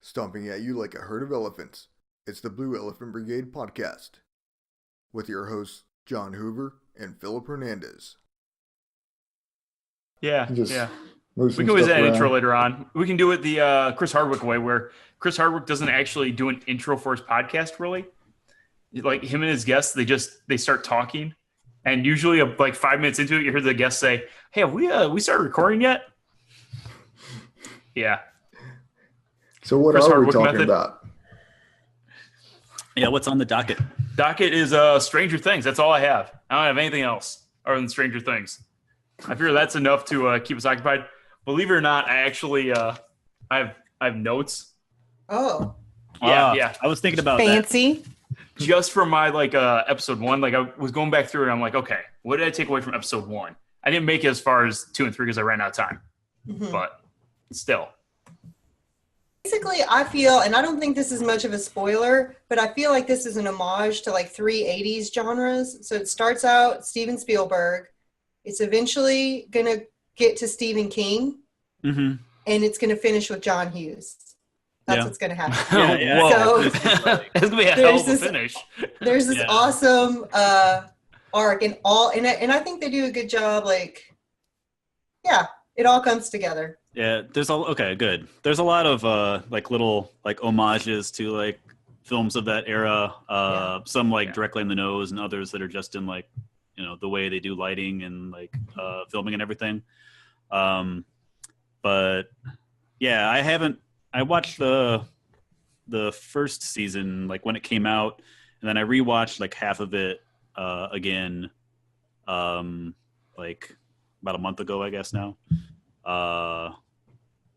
Stomping at you like a herd of elephants. It's the Blue Elephant Brigade Podcast. With your hosts, John Hoover and Philip Hernandez. Yeah. We can always add an intro later on. We can do it the Chris Hardwick way, where Chris Hardwick doesn't actually do an intro for his podcast, really. Like him and his guests, they start talking. And usually like 5 minutes into it, you hear the guest say, "Hey, have we started recording yet?" Yeah. So what Chris are Hardwick we talking method. about? Yeah, what's on the docket? Docket is Stranger Things. That's all I have. I don't have anything else other than Stranger Things. I figure that's enough to keep us occupied. Believe it or not, I actually I have notes. Oh. Yeah. I was thinking about Fancy. Just from my episode 1, like I was going back through it. And I'm like, okay, what did I take away from episode 1? I didn't make it as far as 2 and 3 because I ran out of time. Mm-hmm. But still. Basically, I feel, and I don't think this is much of a spoiler, but I feel like this is an homage to like 3 80s genres. So it starts out Steven Spielberg. It's eventually going to get to Stephen King. Mm-hmm. And it's going to finish with John Hughes. That's what's going to happen. Whoa. So It's going to be a hell of a finish. There's this awesome arc and I think they do a good job. Like, yeah, it all comes together. Yeah, there's good. There's a lot of little homages to like films of that era. Some directly in the nose, and others that are just in the way they do lighting and filming and everything. But yeah, I watched the first season when it came out, and then I rewatched half of it again about a month ago, I guess now.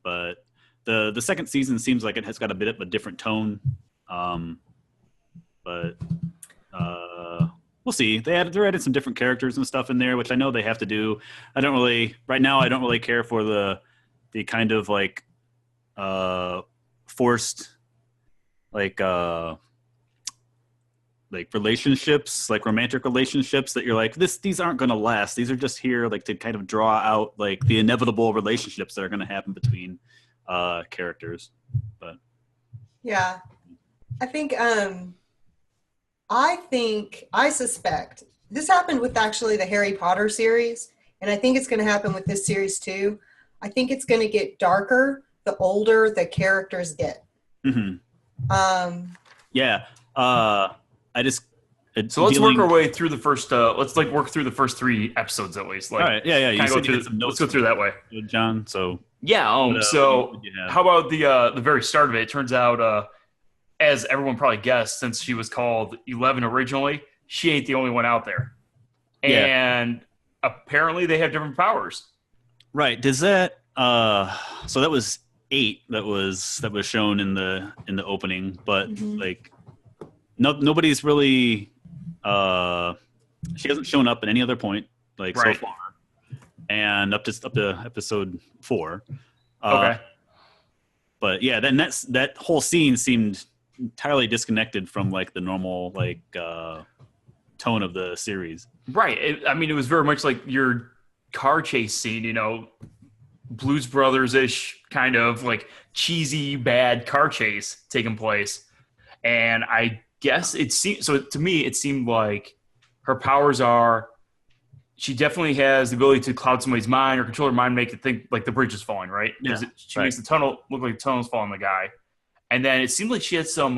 But the second season seems like it has got a bit of a different tone. But we'll see. They're added some different characters and stuff in there, which I know they have to do. I don't really care for the kind of forced relationships, romantic relationships that you're these aren't going to last. These are just here to kind of draw out the inevitable relationships that are going to happen between characters. But yeah, I suspect this happened with actually the Harry Potter series, and I think it's going to happen with this series too. I think it's going to get darker the older the characters get. Mm-hmm. Yeah. So let's work our way through the first. Let's work through the first 3 episodes at least. All right. Yeah. Let's go through that way, John. So yeah. So how about the very start of it? It turns out, as everyone probably guessed, since she was called 11 originally, she ain't the only one out there, and apparently they have different powers. Right. Does that? So that was 8. That was shown in the opening, but nobody's really. She hasn't shown up at any other point so far, and up to episode 4. Okay. But yeah, then that whole scene seemed entirely disconnected from the normal tone of the series. Right. It was very much like your car chase scene, Blues Brothers-ish kind of cheesy bad car chase taking place, and I guess to me it seemed like her powers are she definitely has the ability to cloud somebody's mind or control her mind, make it think the bridge is falling, right? Because she makes the tunnel look like the tunnel's falling on the guy. And then it seemed like she had some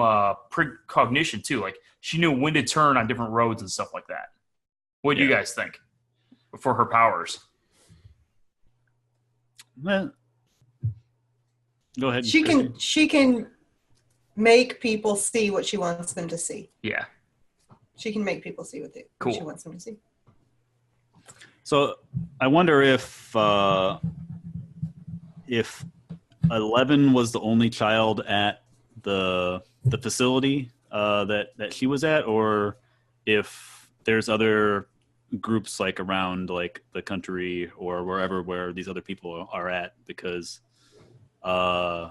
precognition too. She knew when to turn on different roads and stuff like that. What do you guys think for her powers? Well, go ahead. She can make people see what she wants them to see. Yeah. She can make people see what she wants them to see. So I wonder if 11 was the only child at the facility that she was at, or if there's other groups around the country or wherever where these other people are at, because 8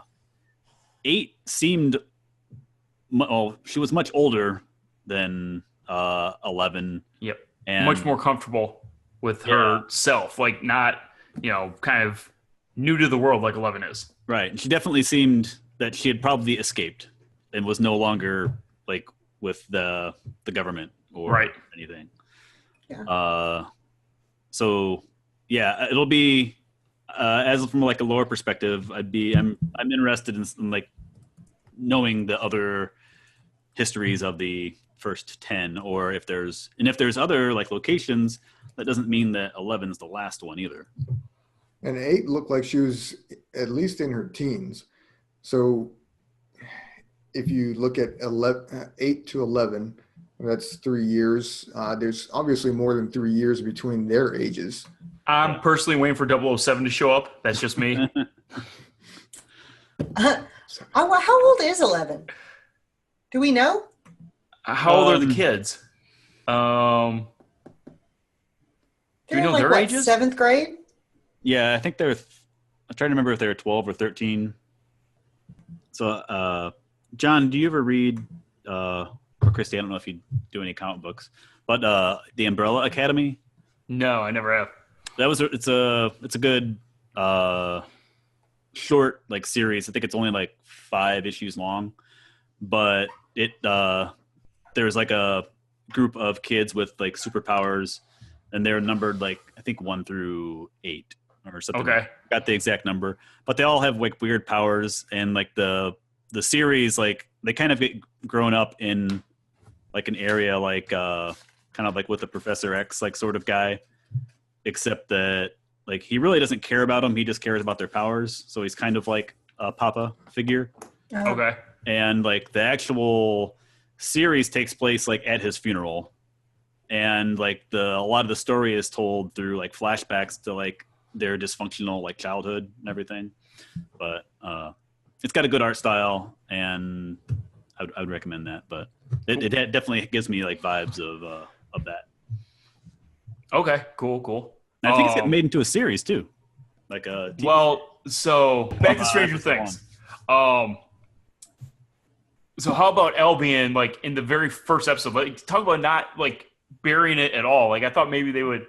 seemed she was much older than 11. Yep. And much more comfortable with herself, not kind of new to the world like 11 is. Right. And she definitely seemed that she had probably escaped and was no longer like with the government or anything. Yeah. So yeah, it'll be as from like a lore perspective, I'm interested in like knowing the other histories of the first 10, or if there's other like locations, that doesn't mean that 11's the last one either. And 8 looked like she was at least in her teens. So if you look at 8 to 11, that's 3 years. There's obviously more than 3 years between their ages. I'm personally waiting for 007 to show up. That's just me. How old is 11? Do we know? How old are the kids? Do we know their ages? 7th grade? Yeah, I think I'm trying to remember if they were 12 or 13. So, John, do you ever read, or Christy, I don't know if you do any comic books, but The Umbrella Academy? No, I never have. It's a good short like series. I think it's only like 5 issues long, but there's like a group of kids with like superpowers, and they're numbered like I think 1 through 8 or something. Okay, got the exact number, but they all have like weird powers, and like the series, like they kind of get grown up in like an area like kind of like with the Professor X like sort of guy, except that like he really doesn't care about them. He just cares about their powers. So he's kind of like a papa figure. Okay. And like the actual series takes place like at his funeral, and like a lot of the story is told through like flashbacks to like their dysfunctional like childhood and everything. But it's got a good art style, and I would recommend that. But it definitely gives me like vibes of that. Okay, cool. And I think it's getting made into a series too, like a TV. Well, so back to Stranger Things. So how about Elle being like in the very first episode? Like, talk about not like burying it at all. Like, I thought maybe they would.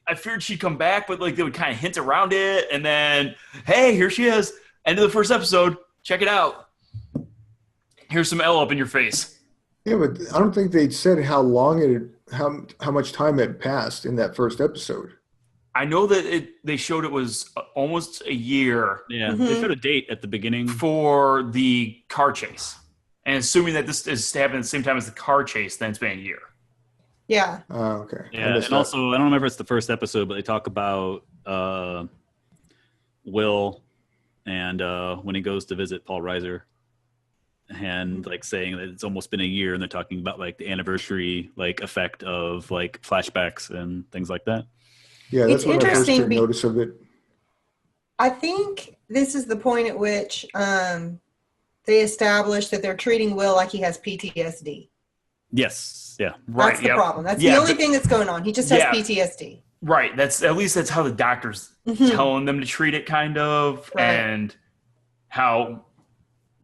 I feared she'd come back, but like they would kind of hint around it, and then hey, here she is. End of the first episode. Check it out. Here's some Elle up in your face. Yeah, but I don't think they'd said how much time had passed in that first episode. I know that they showed it was almost a year. Yeah, they showed a date at the beginning for the car chase, and assuming that this is happening at the same time as the car chase, then it's been a year. Yeah. Okay. Yeah, and also I don't remember if it's the first episode, but they talk about Will and when he goes to visit Paul Reiser, and like saying that it's almost been a year, and they're talking about like the anniversary like effect of like flashbacks and things like that. Yeah, that's when I first took notice of it. I think this is the point at which they established that they're treating Will like he has PTSD. Yes. Yeah. Right. That's the problem. That's the only thing that's going on. He just has PTSD. Right. That's how the doctor's telling them to treat it, kind of, and how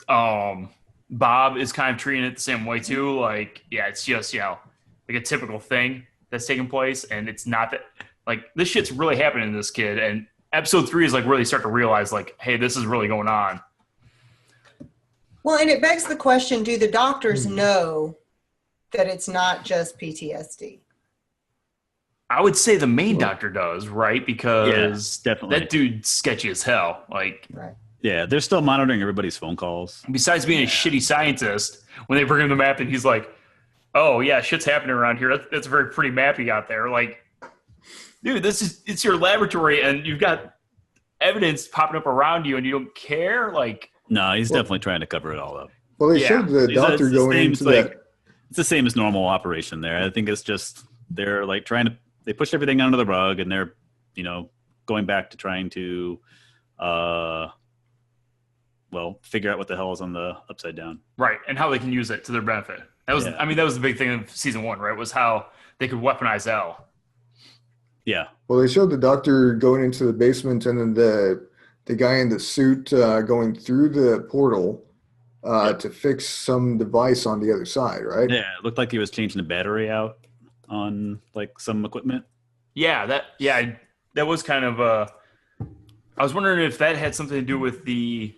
Bob is kind of treating it the same way too. Like, yeah, it's just like a typical thing that's taking place, and it's not that. Like, this shit's really happening to this kid, and episode 3 is like where they start to realize, like, hey, this is really going on. Well, and it begs the question: do the doctors know that it's not just PTSD? I would say the main doctor does, right? Because definitely that dude's sketchy as hell. Like, yeah, they're still monitoring everybody's phone calls. Besides being a shitty scientist, when they bring him the map and he's like, "Oh yeah, shit's happening around here. That's a very pretty map you got there." Like, dude, it's your laboratory, and you've got evidence popping up around you, and you don't care. Like, no, he's definitely trying to cover it all up. Well, they showed the doctor going into that. It's the same as normal operation there. I think it's just they're like they push everything under the rug, and they're going back to trying to figure out what the hell is on the upside down. Right, and how they can use it to their benefit. That was that was the big thing of season 1, right? Was how they could weaponize Elle. Yeah. Well, they showed the doctor going into the basement, and then the guy in the suit going through the portal to fix some device on the other side, right? Yeah, it looked like he was changing the battery out on like some equipment. Yeah, that was kind of I was wondering if that had something to do with the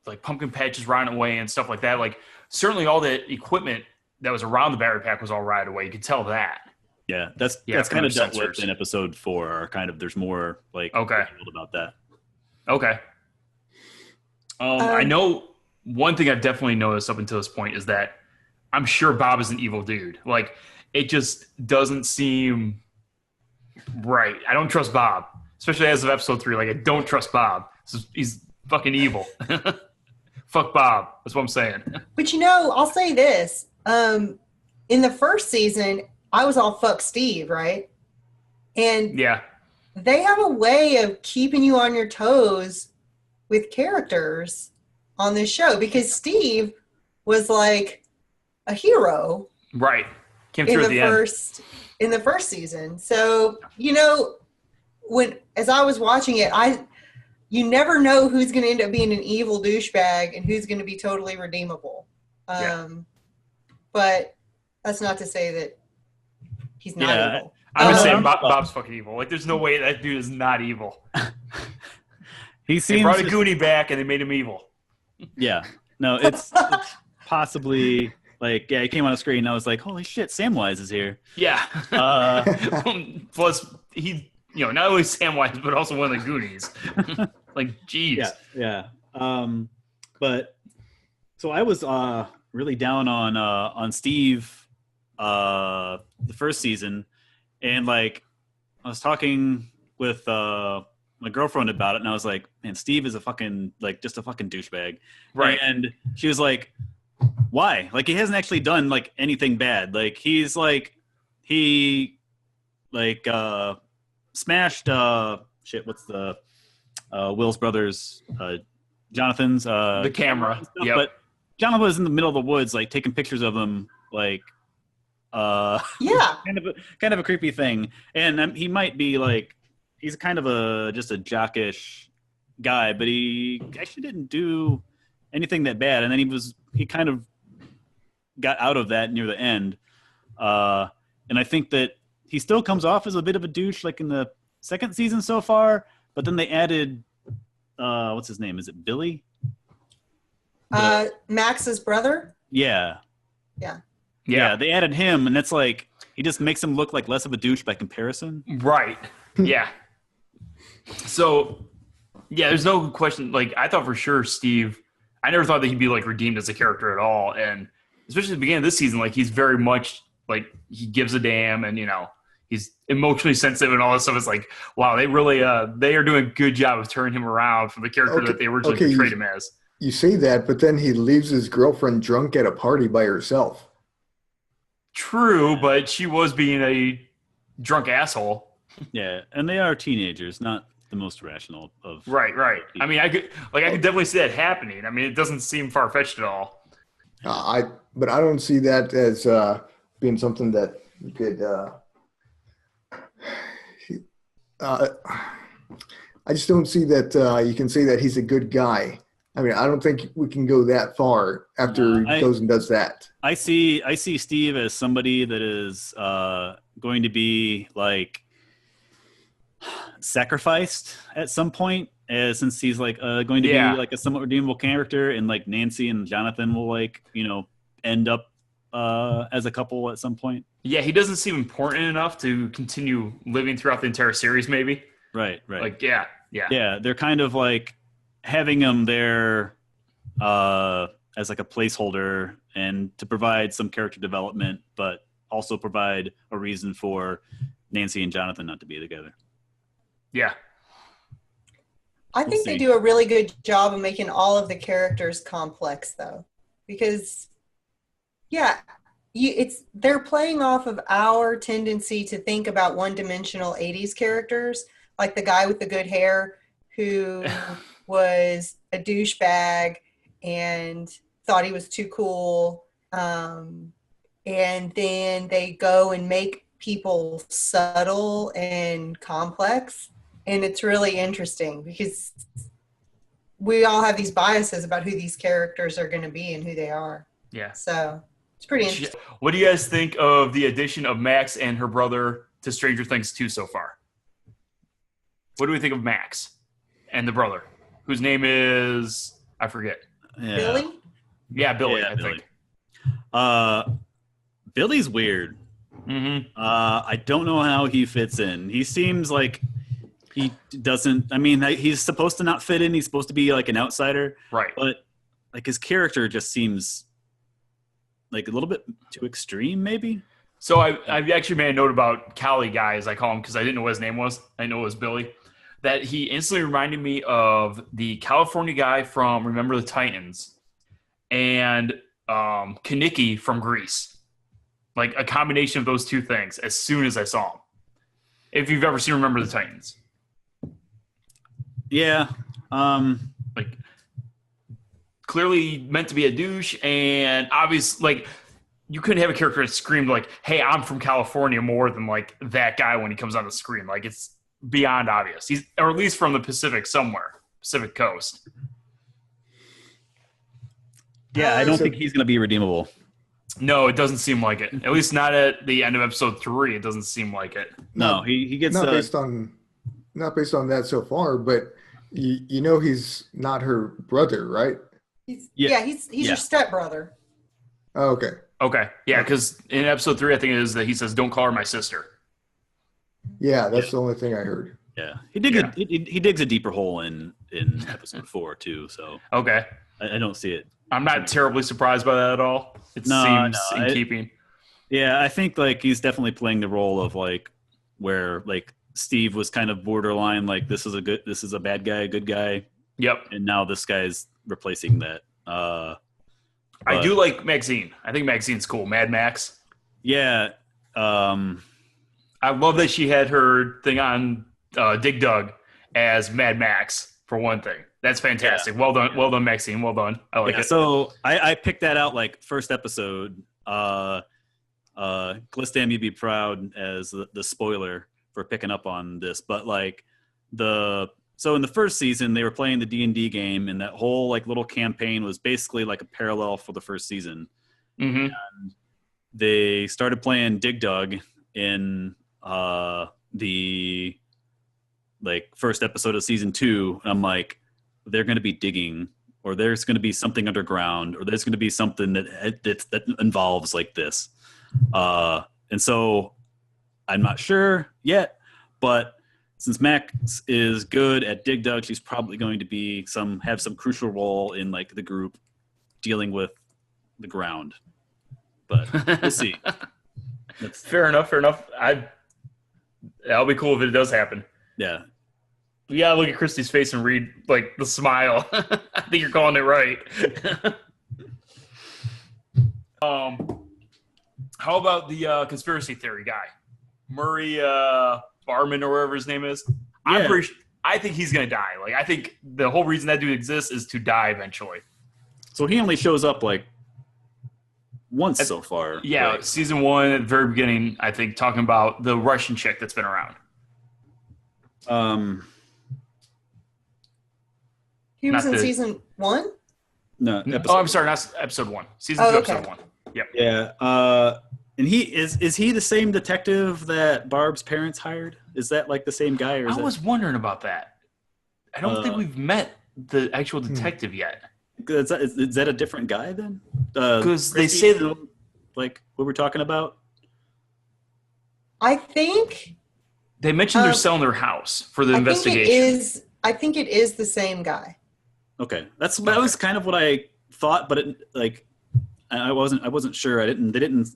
like pumpkin patches rotting away and stuff like that. Like certainly all the equipment that was around the battery pack was all rotted away. You could tell that. Yeah, that's kind of dealt with in episode 4. Or kind of there's more like detailed about that. Okay. I know one thing I've definitely noticed up until this point is that I'm sure Bob is an evil dude. Like it just doesn't seem right. I don't trust Bob, especially as of episode 3. Like I don't trust Bob. He's fucking evil. Fuck Bob. That's what I'm saying. But I'll say this. In the first season, I was all fuck Steve, right? And yeah, they have a way of keeping you on your toes with characters on this show because Steve was like a hero. Right. Came through at the end. In the first season. So, as I was watching it, you never know who's going to end up being an evil douchebag and who's going to be totally redeemable. But that's not to say that he's not evil. I would say Bob's fucking evil. Like, there's no way that dude is not evil. They brought a Goonie back and they made him evil. Yeah. No, it's possibly like, he came on the screen and I was like, holy shit, Samwise is here. Yeah. Plus, he, not only Samwise, but also one of the Goonies. Like, geez. Yeah. But so I was really down on Steve the first season, and like I was talking with my girlfriend about it, and I was like, man, Steve is just a fucking douchebag. Right. And she was like, why? Like, he hasn't actually done like anything bad. Like, he's like, he like smashed what's the Will's brothers, Jonathan's the camera. Yep. But Jonathan was in the middle of the woods, like taking pictures of them, like kind of a creepy thing. And he might be like, he's kind of just a jockish guy, but he actually didn't do anything that bad. And then he kind of got out of that near the end. And I think that he still comes off as a bit of a douche, like in the second season so far. But then they added, what's his name? Is it Billy? Max's brother? Yeah. Yeah, they added him, and it's like, he just makes him look like less of a douche by comparison. Right. Yeah. So, yeah, there's no question. Like, I thought for sure Steve, I never thought that he'd be like redeemed as a character at all. And especially at the beginning of this season, like, he's very much like, he gives a damn, and, he's emotionally sensitive and all this stuff. It's like, wow, they really, they are doing a good job of turning him around from the character that they originally portrayed him as. You say that, but then he leaves his girlfriend drunk at a party by herself. True, but she was being a drunk asshole. Yeah, and they are teenagers, not the most rational of. Right. I mean, I could definitely see that happening. I mean, it doesn't seem far-fetched at all. But I don't see that as being something that you could. I just don't see that you can say that he's a good guy. I mean, I don't think we can go that far after he goes and does that. I see Steve as somebody that is going to be like sacrificed at some point, since he's like going to be like a somewhat redeemable character, and like Nancy and Jonathan will like end up as a couple at some point. Yeah, he doesn't seem important enough to continue living throughout the entire series. Maybe. Right. Like yeah. They're kind of like having him there as like a placeholder and to provide some character development, but also provide a reason for Nancy and Jonathan not to be together. Yeah. I think they do a really good job of making all of the characters complex, though, because they're playing off of our tendency to think about one-dimensional 80s characters, like the guy with the good hair who was a douchebag and thought he was too cool. And then they go and make people subtle and complex. And it's really interesting because we all have these biases about who these characters are going to be and who they are. Yeah. So it's pretty interesting. What do you guys think of the addition of Max and her brother to Stranger Things 2 so far? What do we think of Max and the brother, whose name is, I forget. Yeah. Billy? Yeah, Billy, Yeah, I Billy. think. Billy's weird. Mm-hmm. I don't know how he fits in. He seems like he doesn't. I mean, he's supposed to not fit in. He's supposed to be like an outsider, Right. but like his character just seems like a little bit too extreme, maybe. So I actually made a note about Cali guy, as I call him, because I didn't know what his name was. I know it was Billy. That he instantly reminded me of the California guy from Remember the Titans and Kaniki from Grease. Like a combination of those two things as soon as I saw him. If you've ever seen Remember the Titans. Yeah. Like clearly meant to be a douche, and obviously like you couldn't have a character that screamed like, hey, I'm from California more than like that guy when he comes on the screen. Like it's beyond obvious. He's, or at least from the Pacific somewhere, Pacific coast. Yeah, I don't think he's going to be redeemable. No, it doesn't seem like it. At least not at the end of episode 3. It doesn't seem like it. No, he gets not based on that so far, but you know he's not her brother, right? He's Yeah. he's your stepbrother. Oh, okay. Okay. Yeah, because in episode 3, I think it is that he says, don't call her my sister. Yeah, that's the only thing I heard. Yeah, he digs a deeper hole in episode 4 too. So Okay. I don't see it. I'm not terribly surprised by that at all. It seems in keeping. Yeah, I think like he's definitely playing the role of like where like Steve was kind of borderline, like this is a bad guy, a good guy. Yep. And now this guy's replacing that. I do like Maxine. I think Maxine's cool. Mad Max. Yeah. I love that she had her thing on Dig Dug as Mad Max, for one thing. That's fantastic. Well done. Well done, Maxine. Well done. I like it. So I picked that out like first episode. Glistam, you'd be proud as the spoiler for picking up on this. But like so in the first season, they were playing the D&D game, and that whole like little campaign was basically like a parallel for the first season. Mm-hmm. And they started playing Dig Dug in the like first episode of season 2. And I'm like, they're going to be digging, or there's going to be something underground, or there's going to be something that involves like this. And so I'm not sure yet, but since Max is good at Dig Dug, she's probably going to be have some crucial role in like the group dealing with the ground. But we'll see. Fair enough. That'll be cool if it does happen. Yeah. You gotta look at Christy's face and read like the smile. I think you're calling it right. How about the conspiracy theory guy, Murray Barman or whatever his name is? Yeah. I think he's gonna die. Like I think the whole reason that dude exists is to die eventually. So he only shows up like once so far. Yeah, right? season 1 at the very beginning. I think talking about the Russian chick that's been around. He was in season 1? No. I'm sorry, not episode 1. Season 2, okay. episode 1. Yep. Yeah. And he is he the same detective that Barb's parents hired? Is that like the same guy? Or I was wondering about that. I don't think we've met the actual detective yet. Is that a different guy then? Because they say that, like what we're talking about. I think they mentioned they're selling their house for the investigation. I think it is the same guy. Okay, that was kind of what I thought, but I wasn't sure. They didn't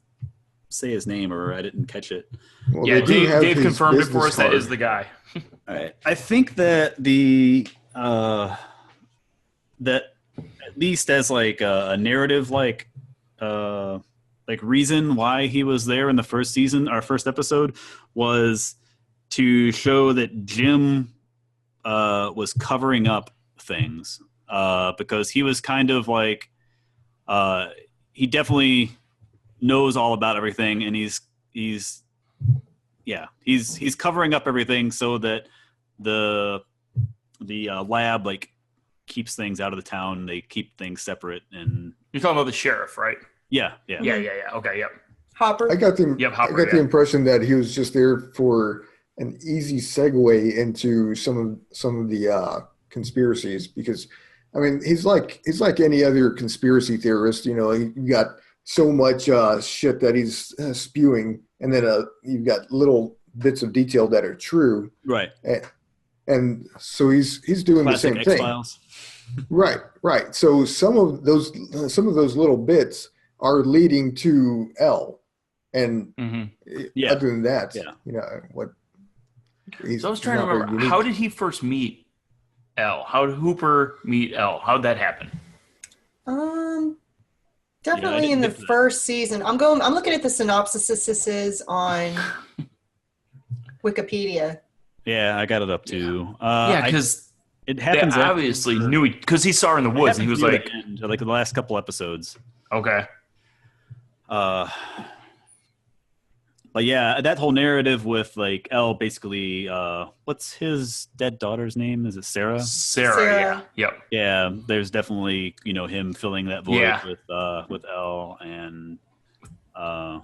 say his name, or I didn't catch it. Well, yeah, Dave confirmed it for us. That is the guy. All right. I think that that at least as like a narrative like reason why he was there in the first season, our first episode, was to show that Jim was covering up things because he was kind of like he definitely knows all about everything, and he's covering up everything so that the lab like keeps things out of the town. They keep things separate. And you're talking about the sheriff, right? Yeah. Okay, yep. Hopper. I got the impression that he was just there for an easy segue into some of the conspiracies, because I mean, he's like any other conspiracy theorist. You know, you got so much shit that he's spewing, and then you've got little bits of detail that are true. Right. And so he's doing Classic the same X-Files. thing. Right. So some of those little bits are leading to L, and other than that, you know what? So I was trying to remember, how did he first meet L? How did Hooper meet L? How did that happen? Definitely in the first season. I'm looking at the synopsises on Wikipedia. Yeah, I got it up too. Because it happens. They obviously knew it because he saw her in the woods, and he was like the last couple episodes. Okay. But yeah, that whole narrative with like Elle basically, what's his dead daughter's name? Is it Sarah? Sarah. Yeah. Yep. Yeah. There's definitely, you know, him filling that void with Elle and I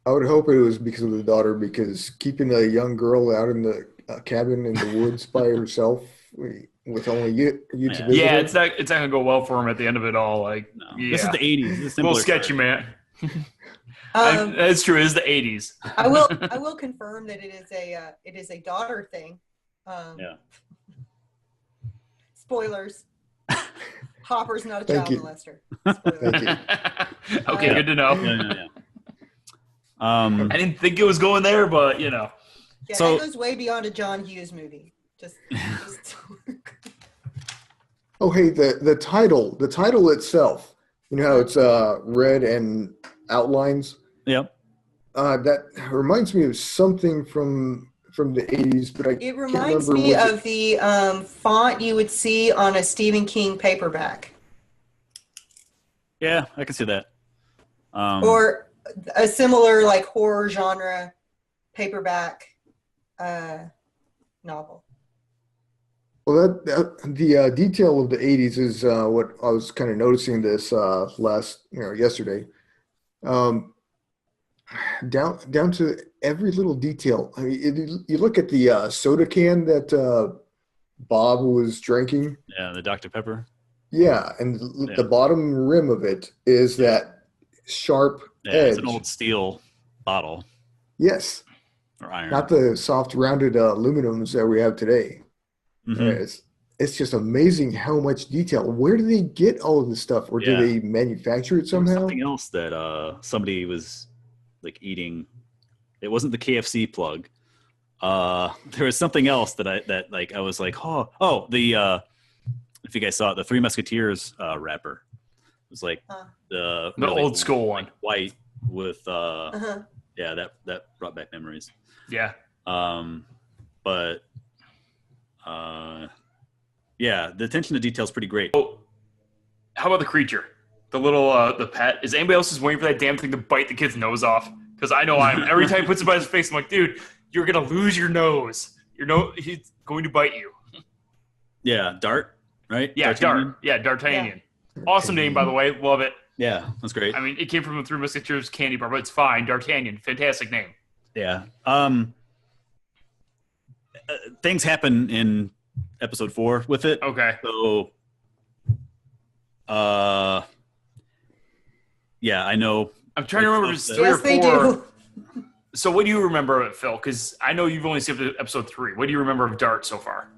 would hope it was because of the daughter, because keeping a young girl out in the cabin in the woods by herself with only you to visit her. Yeah, it's not gonna go well for him at the end of it all. Like, This is the 80s. It's a little sketchy, man. Um, That's true. It is the 80s. I will confirm that it is a daughter thing. Spoilers. Hopper's not a child molester. Spoilers. Thank you. Okay, good to know. Yeah. I didn't think it was going there, but you know. Yeah, that goes way beyond a John Hughes movie. Just Oh, hey, the title itself. You know how it's red and outlines. Yep. That reminds me of something from the 80s, but it reminds me of the font you would see on a Stephen King paperback. Yeah, I can see that. Or a similar like horror genre paperback novel. Well, the detail of the 80s is what I was kind of noticing this yesterday. Down to every little detail. I mean, you look at the soda can that Bob was drinking. Yeah, the Dr. Pepper. Yeah, and the bottom rim of it is that sharp edge. It's an old steel bottle. Yes. Or iron. Not the soft rounded aluminums that we have today. Mm-hmm. It's just amazing how much detail. Where do they get all of this stuff? Or do they manufacture it somehow? Something else that somebody was like eating. It wasn't the KFC plug. There was something else that I was like, the if you guys saw it, the Three Musketeers wrapper. It was like the old school one, white with that brought back memories. Yeah. But the attention to detail is pretty great. Oh, how about the creature? The little the pet. Is anybody else just waiting for that damn thing to bite the kid's nose off? Because I know I'm. Every time he puts it by his face, I'm like, dude, you're gonna lose your nose. He's going to bite you. Yeah, Dart, right? Yeah, D'Artagnan? Dart. Yeah, D'Artagnan. Awesome name, by the way. Love it. Yeah, that's great. I mean, it came from the Three Musketeers candy bar, but it's fine. D'Artagnan, fantastic name. Yeah. Things happen in episode 4 with it. Okay. So, I know. I'm trying to remember if it's 3 or 4. They do. So what do you remember of it, Phil? Because I know you've only seen episode 3. What do you remember of Dart so far?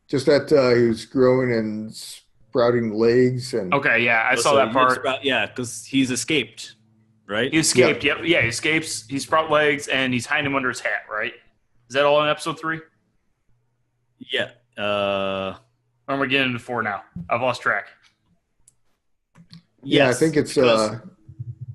Just that he was growing and sprouting legs. And okay, yeah, I saw that part. Because he's escaped, right? He escaped, yep. Yeah, he escapes. He sprout legs, and he's hiding him under his hat, right? Is that all in episode 3? Yeah. Or am I getting into 4 now? I've lost track. Yeah, I think it's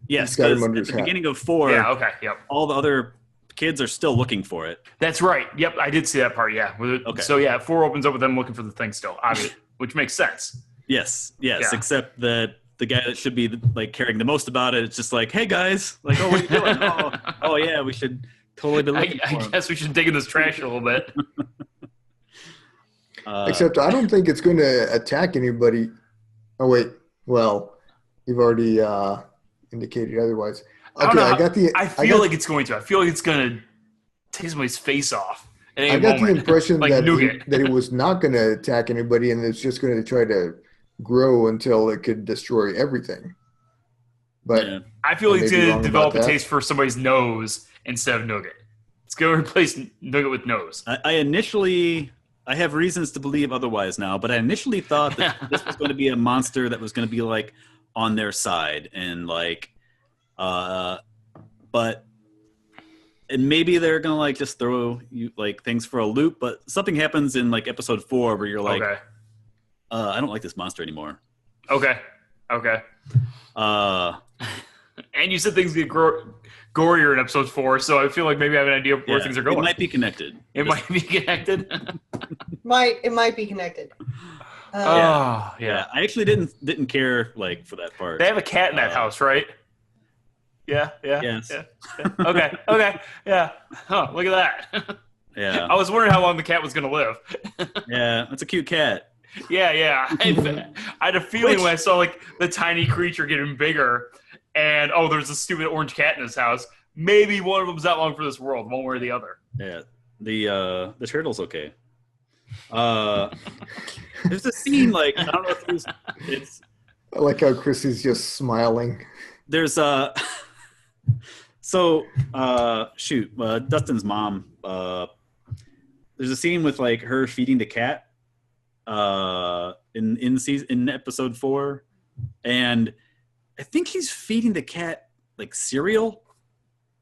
yes, got him because under at his the hat. beginning of 4, okay, yep. all the other kids are still looking for it. That's right. Yep, I did see that part, yeah. Okay. So, 4 opens up with them looking for the thing still, obviously, which makes sense. Yes, Yeah. except that the guy that should be like caring the most about it, it's just like, hey guys, like, oh, what are you doing? oh yeah, we should totally be looking for him. I guess we should dig in this trash a little bit. Except I don't think it's going to attack anybody. Oh, wait. Well, you've already indicated otherwise. Okay, I feel like it's going to. I feel like it's going to take somebody's face off at any I got moment. the impression Like that nougat. that it was not going to attack anybody, and it's just going to try to grow until it could destroy everything. But Yeah. I feel I like it's may be going wrong to develop a about that. taste for somebody's nose instead of nougat. It's going to replace nougat with nose. I have reasons to believe otherwise now, but I initially thought that this was going to be a monster that was going to be like on their side and like, but and maybe they're going to like just throw you like things for a loop, but something happens in like episode 4 where you're like, Okay. I don't like this monster anymore. Okay. And you said things get gorier in episode 4, so I feel like maybe I have an idea of where things are going. It might be connected. It might be connected. It might be connected. Yeah. I actually didn't care like for that part. They have a cat in that house, right? Yeah. Yes. Yeah. Okay. Yeah. Huh, look at that. Yeah. I was wondering how long the cat was going to live. Yeah, it's a cute cat. Yeah. I had a feeling when I saw like the tiny creature getting bigger and there's a stupid orange cat in his house. Maybe one of them's not long for this world, one way or the other. Yeah. The turtle's okay. There's a scene like I don't know if it's I like how Chris is just smiling. there's Dustin's mom, there's a scene with like her feeding the cat in episode 4, and I think he's feeding the cat like cereal.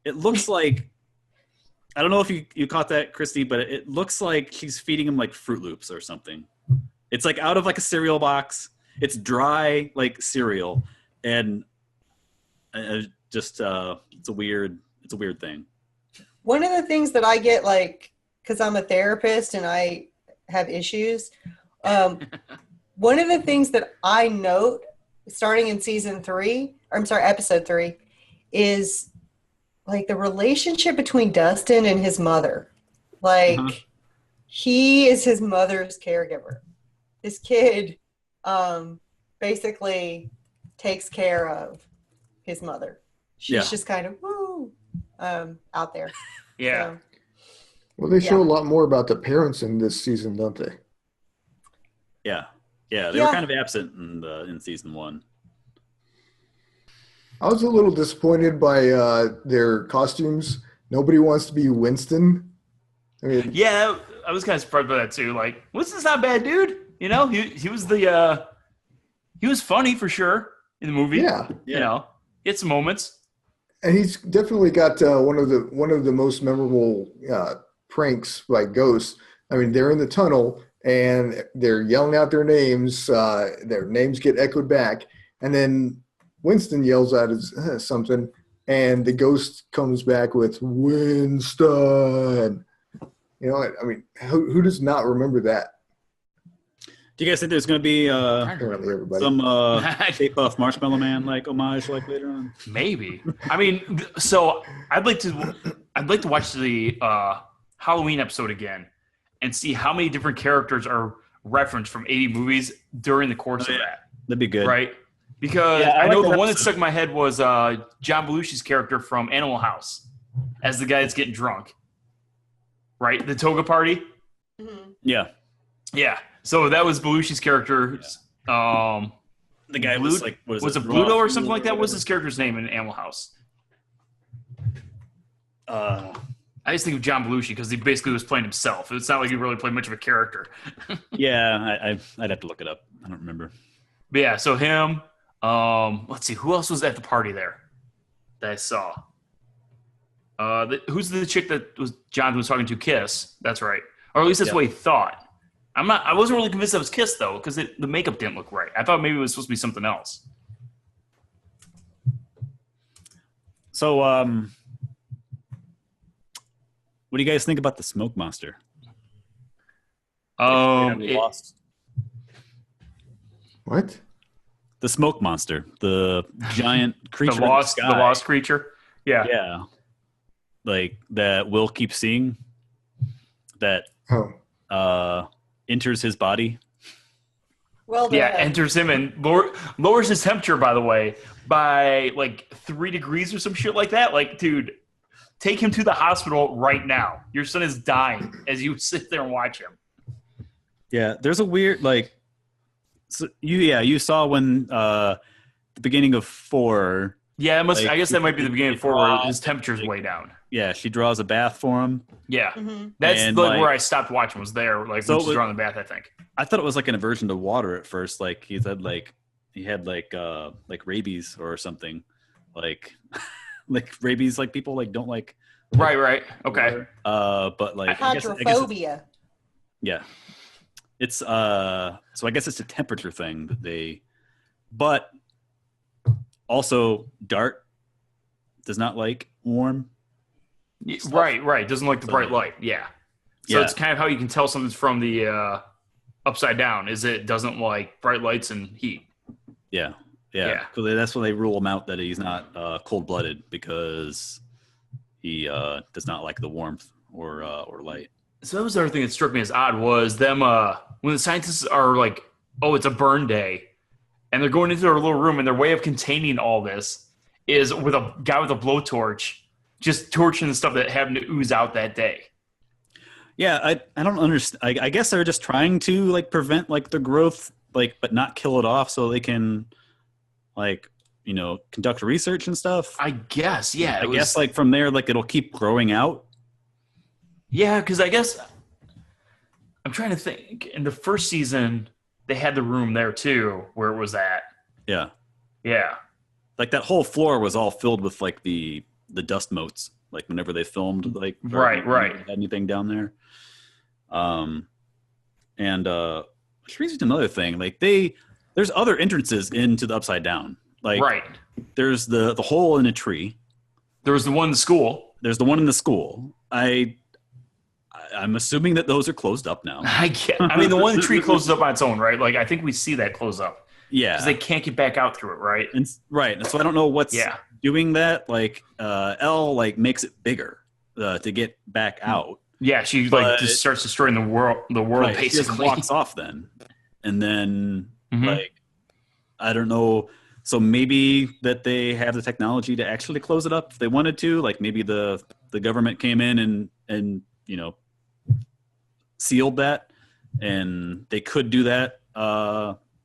It looks like, I don't know if you caught that, Christy, but it looks like he's feeding him like Fruit Loops or something. It's like out of like a cereal box. It's dry like cereal, and it's a weird thing. One of the things that I get, like, because I'm a therapist and I have issues, one of the things that I note starting in episode 3, is like the relationship between Dustin and his mother. Like, he is his mother's caregiver. This kid basically takes care of his mother. She's just kind of out there. Yeah. So, Well, they show a lot more about the parents in this season, don't they? Yeah, they were kind of absent in season 1. I was a little disappointed by their costumes. Nobody wants to be Winston. I mean, Yeah, I was kind of surprised by that too. Like, Winston's not a bad dude. You know, he was he was funny for sure in the movie. yeah. You know, he had some moments. And he's definitely got one of the most memorable pranks by Ghost. I mean, they're in the tunnel and they're yelling out their names. Their names get echoed back, and then Winston yells out something, and the ghost comes back with Winston. You know, I mean, who does not remember that? Do you guys think there's going to be Apparently, everybody. some Stay Puft Marshmallow Man like homage like later on? Maybe. I mean, so I'd like to watch the Halloween episode again and see how many different characters are referenced from 80 movies during the course of that. That'd be good. Right? Because Yeah, I I know like the that one that episode. stuck in my head was John Belushi's character from Animal House as the guy that's getting drunk. Right? The toga party? mhm. Yeah. Yeah. So that was Belushi's character. The guy was like, was it Bluto or something like that? What's his character's name in Animal House? I just think of John Belushi because he basically was playing himself. It's not like he really played much of a character. Yeah, I'd have to look it up. I don't remember. But yeah, so him. Let's see, who else was at the party there that I saw? Who's the chick that was Jonathan was talking to? Kiss. That's right, or at least that's what he thought. I wasn't really convinced that was Kiss though, because the makeup didn't look right. I thought maybe it was supposed to be something else. So, what do you guys think about the smoke monster? What? The smoke monster, the giant creature, the lost creature. Yeah. Yeah, like that Will keeps seeing. That enters his body. Well done. Yeah, enters him and lowers his temperature, by the way, by like 3 degrees or some shit like that. Like, dude, Take him to the hospital right now. Your son is dying as you sit there and watch him. Yeah, there's a weird you saw when the beginning of 4. Yeah, Like, I guess that might be the beginning of 4 where his temperature's way down. Yeah, she draws a bath for him. Yeah, Mhm. that's And, like where I stopped watching. Was there like So when she's drawing the bath? I think. I thought it was like an aversion to water at first. Like he had rabies or something, like like rabies. Like people like don't like. Right. Okay. Water. But like I guess Hydrophobia. yeah, it's so I guess it's a temperature thing that they, but also Dart does not like warm. Right. Doesn't like the bright light. Yeah. So Yeah. it's kind of how you can tell something's from the upside down. Is it doesn't like bright lights and heat. Yeah. Yeah. So that's when they rule him out that he's not cold-blooded because he does not like the warmth or light. So that was the other thing that struck me as odd was them when the scientists are like, oh, it's a burn day, and they're going into their little room, and their way of containing all this is with a guy with a blowtorch, just torching the stuff that happened to ooze out that day. Yeah, I don't understand. I guess they're just trying to like prevent like the growth, like, but not kill it off so they can like, conduct research and stuff. I guess, yeah. I guess like from there, like it'll keep growing out. Yeah, because I guess I'm trying to think. In the first season, they had the room there too, where it was at. Yeah. Yeah. Like that whole floor was all filled with like the dust motes. Like whenever they filmed, like Right. Had anything down there. Which brings me to another thing. Like there's other entrances into the Upside Down. Like Right. There's the hole in a tree. There was the one in the school. There's the one in the school. I'm assuming that those are closed up now. I mean, the one in the tree closes up on its own, right? Like I think we see that close up. Yeah. Because they can't get back out through it, right? Right. So I don't know what's Yeah. doing that. Like Elle like makes it bigger to get back out. Yeah, she like just starts destroying the world Right. She just basically. walks off then. And then Mhm. like I don't know. So maybe that they have the technology to actually close it up if they wanted to. Like maybe the government came in and sealed that, and they could do that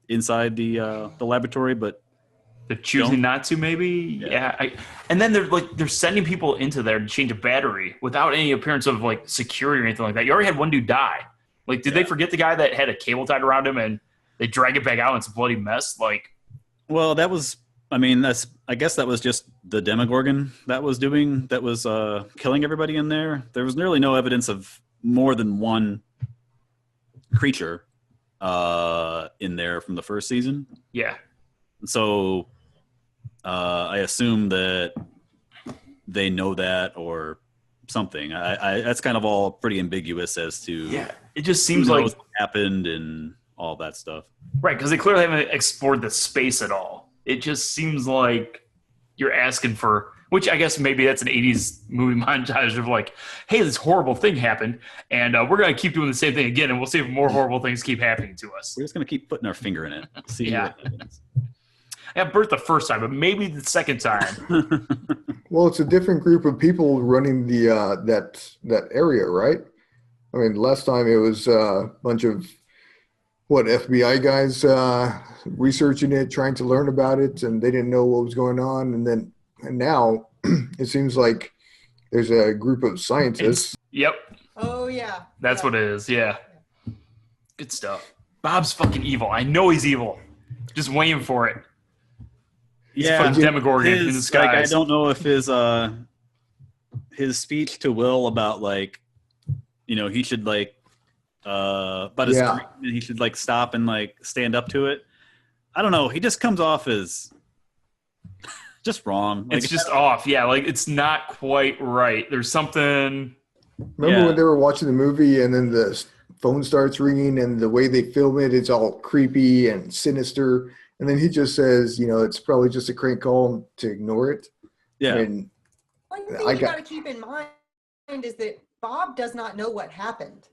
inside the laboratory, but They're choosing not to, maybe. Yeah. And then they're sending people into there to change a battery without any appearance of like security or anything like that. You already had one dude die. Like, did they forget the guy that had a cable tied around him and they drag it back out and it's a bloody mess? Like, well, I guess that was just the Demogorgon that was killing everybody in there. There was nearly no evidence of more than one creature in there from the first season. yeah. So I assume that they know that or something. That's kind of all pretty ambiguous as to Yeah. It just seems who like knows what happened and all that stuff. right, because they clearly haven't explored the space at all. It just seems like you're asking for, which I guess maybe that's an 80s movie montage of like, hey, this horrible thing happened, and we're going to keep doing the same thing again, and we'll see if more horrible things keep happening to us. We're just going to keep putting our finger in it. See Yeah. what happens. I got burnt the first time, but maybe the second time. Well, it's a different group of people running the that area, right? I mean, last time it was a bunch of FBI guys researching it, trying to learn about it, and they didn't know what was going on. And now it seems like there's a group of scientists. Yep. Oh yeah. That's what it is. Yeah. Good stuff. Bob's fucking evil. I know he's evil. Just waiting for it. He's a fucking Demogorgon in Like, disguise. I don't know if his speech to Will about like, he should like, but his screen, and he should like stop and like stand up to it. I don't know. He just comes off as just wrong. Like, It's just off. Yeah, like it's not quite right. There's something. Remember when they were watching the movie and then the phone starts ringing and the way they film it, it's all creepy and sinister. And then he just says, it's probably just a crank call to ignore it. Yeah. And One thing you got to keep in mind is that Bob does not know what happened.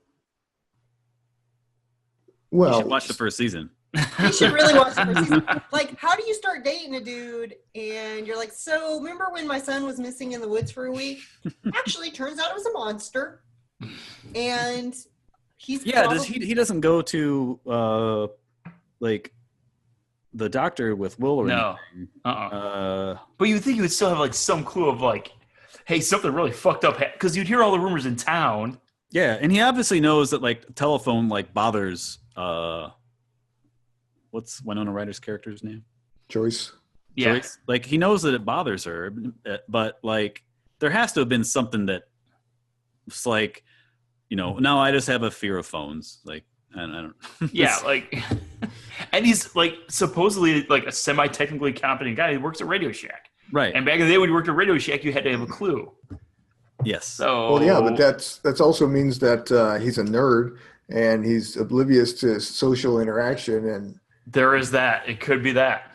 you well, should watch the first season. You should really watch the first season. Like, how do you start dating a dude and you're like, so remember when my son was missing in the woods for a week? Actually, turns out it was a monster. And he's he doesn't go to like the doctor with Will or anything. But you would think he would still have like some clue of like, hey, something really fucked up, because you'd hear all the rumors in town. Yeah, and he obviously knows that like telephone like bothers what's Winona Ryder's character's name? Joyce. Yeah. Joyce. Like he knows that it bothers her, but like there has to have been something that it's like, no, I just have a fear of phones. Like I don't. Yeah, like, and he's like supposedly like a semi-technically competent guy. He works at Radio Shack. Right. And back in the day when you worked at Radio Shack, you had to have a clue. Yes. So. Well, yeah, but that's also means that he's a nerd and he's oblivious to social interaction, and there is that. It could be that.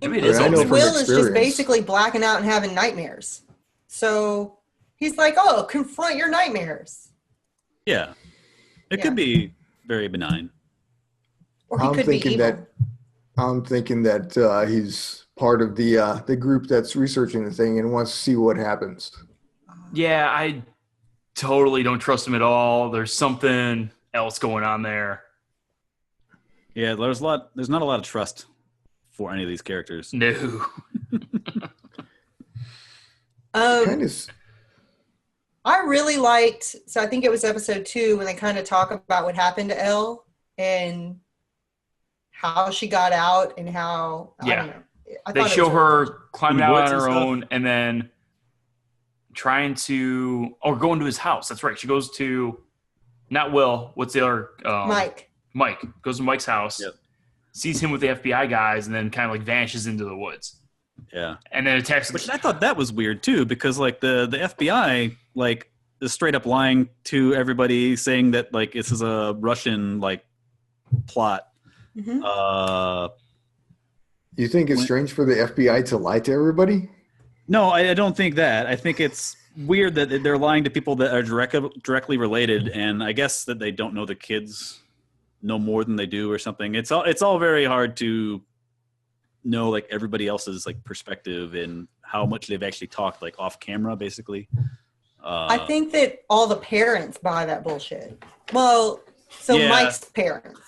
Maybe it is. I know from Will is just experience. basically blacking out and having nightmares. So he's like, "Oh, confront your nightmares." Yeah. It could be very benign. Or he could be evil. I'm thinking that he's part of the group that's researching the thing and wants to see what happens. Yeah, I totally don't trust him at all. There's something else going on there. Yeah, there's not a lot of trust for any of these characters. No. I really liked, so I think it was episode 2 when they kind of talk about what happened to Elle and how she got out and how, I don't know. They show her climbing out on her own and then trying to, or going to his house. That's right. She goes to, not Will, what's the other? Mike. Mike. Goes to Mike's house, sees him with the FBI guys, and then kind of like vanishes into the woods. Yeah. And then attacks. Which I thought that was weird too, because like the FBI like is straight up lying to everybody, saying that like this is a Russian like plot. Mm-hmm. You think it's strange for the FBI to lie to everybody? No, I don't think that. I think it's weird that they're lying to people that are directly related, and I guess that they don't know the kids know more than they do or something. It's all very hard to know like everybody else's like perspective and how much they've actually talked like off camera, basically. I think that all the parents buy that bullshit. Well, Mike's parents.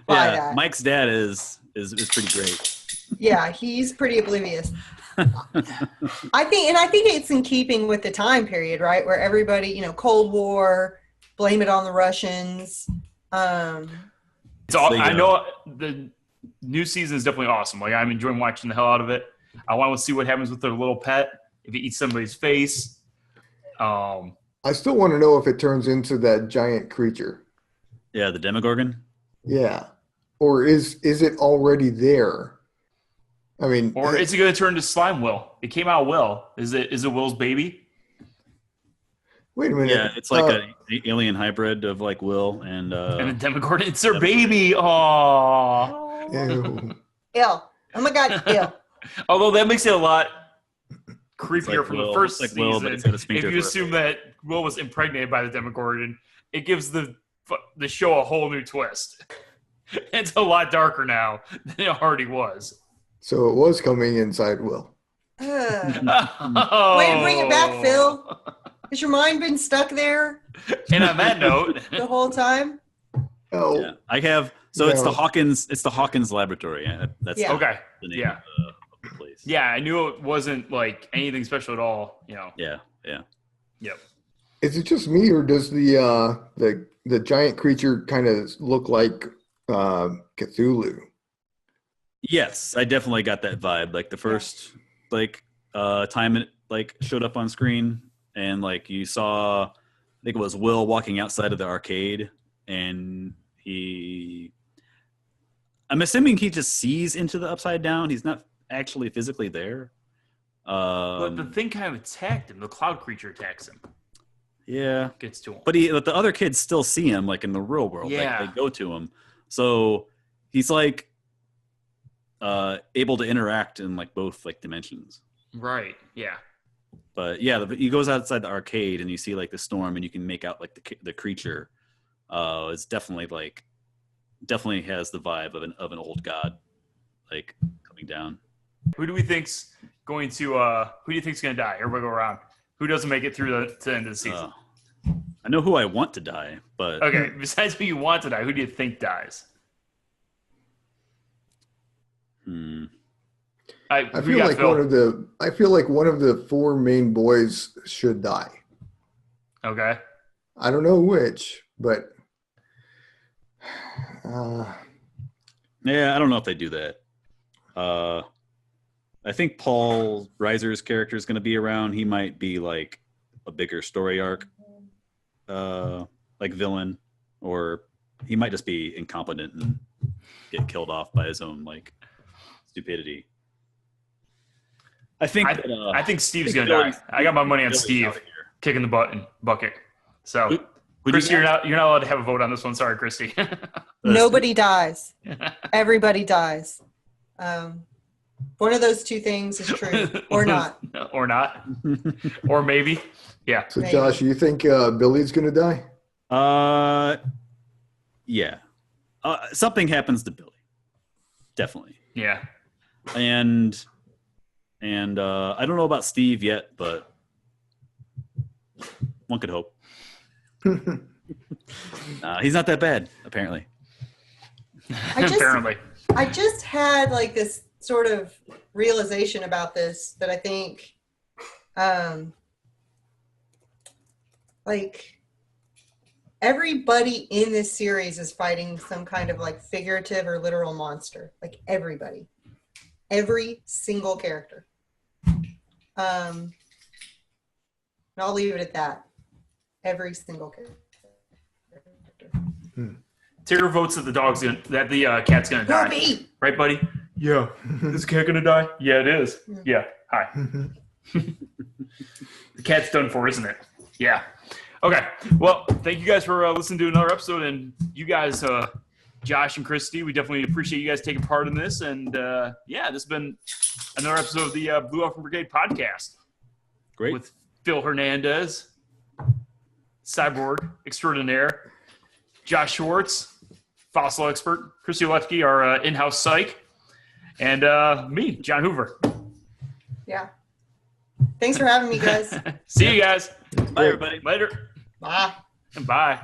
Buy that. Mike's dad is pretty great. Yeah, he's pretty oblivious. I think it's in keeping with the time period, right? Where everybody, Cold War, blame it on the Russians. I know the new season is definitely awesome. Like I'm enjoying watching the hell out of it. I want to see what happens with their little pet if he eats somebody's face. I still want to know if it turns into that giant creature. Yeah, the Demogorgon. Yeah, or is it already there? I mean, or is it going to turn to Slime Will? It came out Will. Is it Will's baby? Wait a minute. Yeah, it's like an alien hybrid of like Will and the Demogorgon. It's their baby. Aww. Ew. Ew. Oh my God. Ew. Although that makes it a lot creepier from Will. the first like season. Will, but it's got a sphincter If you for a assume face. that Will was impregnated by the Demogorgon, it gives the show a whole new twist. It's a lot darker now than it already was. So it was coming inside Will. Way to bring it back, Phil. Has your mind been stuck there And on that note, the whole time? Oh, Yeah, I have. So it's the Hawkins. It's the Hawkins Laboratory. That's Yeah. okay. the name Yeah. of the place. Yeah, I knew it wasn't like anything special at all. Yeah. Yep. is it just me, or does the giant creature kind of look like Cthulhu? Yes, I definitely got that vibe. Like the first time it like showed up on screen, and like you saw, I think it was Will walking outside of the arcade, and I'm assuming he just sees into the Upside Down. He's not actually physically there. But the thing kind of attacked him. The cloud creature attacks him. Yeah, Gets to him. but the other kids still see him like in the real world. Yeah. Like, they go to him, so he's like able to interact in like both like dimensions. Right. Yeah. But yeah, he goes outside the arcade and you see like the storm, and you can make out like the creature. It's definitely like definitely has the vibe of an old god, like coming down. Who do you think's going to die? Everybody go around. Who doesn't make it through to the end of the season? I know who I want to die, but Okay, besides who you want to die, who do you think dies? I feel like one of the four main boys should die. Okay. I don't know which, but yeah, I don't know if they do that. I think Paul Reiser's character is going to be around. He might be like a bigger story arc, like villain, or he might just be incompetent and get killed off by his own like stupidity. I think Steve's going to die. I got my money on Steve kicking the bucket. So, Christy, you're not allowed to have a vote on this one. Sorry, Christy. Nobody dies. Everybody dies. One of those two things is true, or not. Or not. Or maybe. Yeah. So, maybe. Josh, you think Billy's going to die? Yeah. Something happens to Billy. Definitely. Yeah. And I don't know about Steve yet, but one could hope. He's not that bad, apparently. I just had like this sort of realization about this that I think like everybody in this series is fighting some kind of like figurative or literal monster. Like everybody. Every single character. And I'll leave it at that. Every single character. Tara votes that the cat's gonna die. Kirby! Right, buddy? Yeah. Is the cat gonna die? Yeah, it is. Yeah. Hi. The cat's done for, isn't it? Yeah. Okay. Well, thank you guys for listening to another episode, and you guys, Josh and Christy, we definitely appreciate you guys taking part in this. And this has been another episode of the Blue Elephant Brigade Podcast. Great. With Phil Hernandez, cyborg extraordinaire, Josh Schwartz, fossil expert, Christy Lefke, our in-house psych, and me, John Hoover. Yeah. Thanks for having me, guys. See you guys. Bye, everybody. Later. Bye. Bye.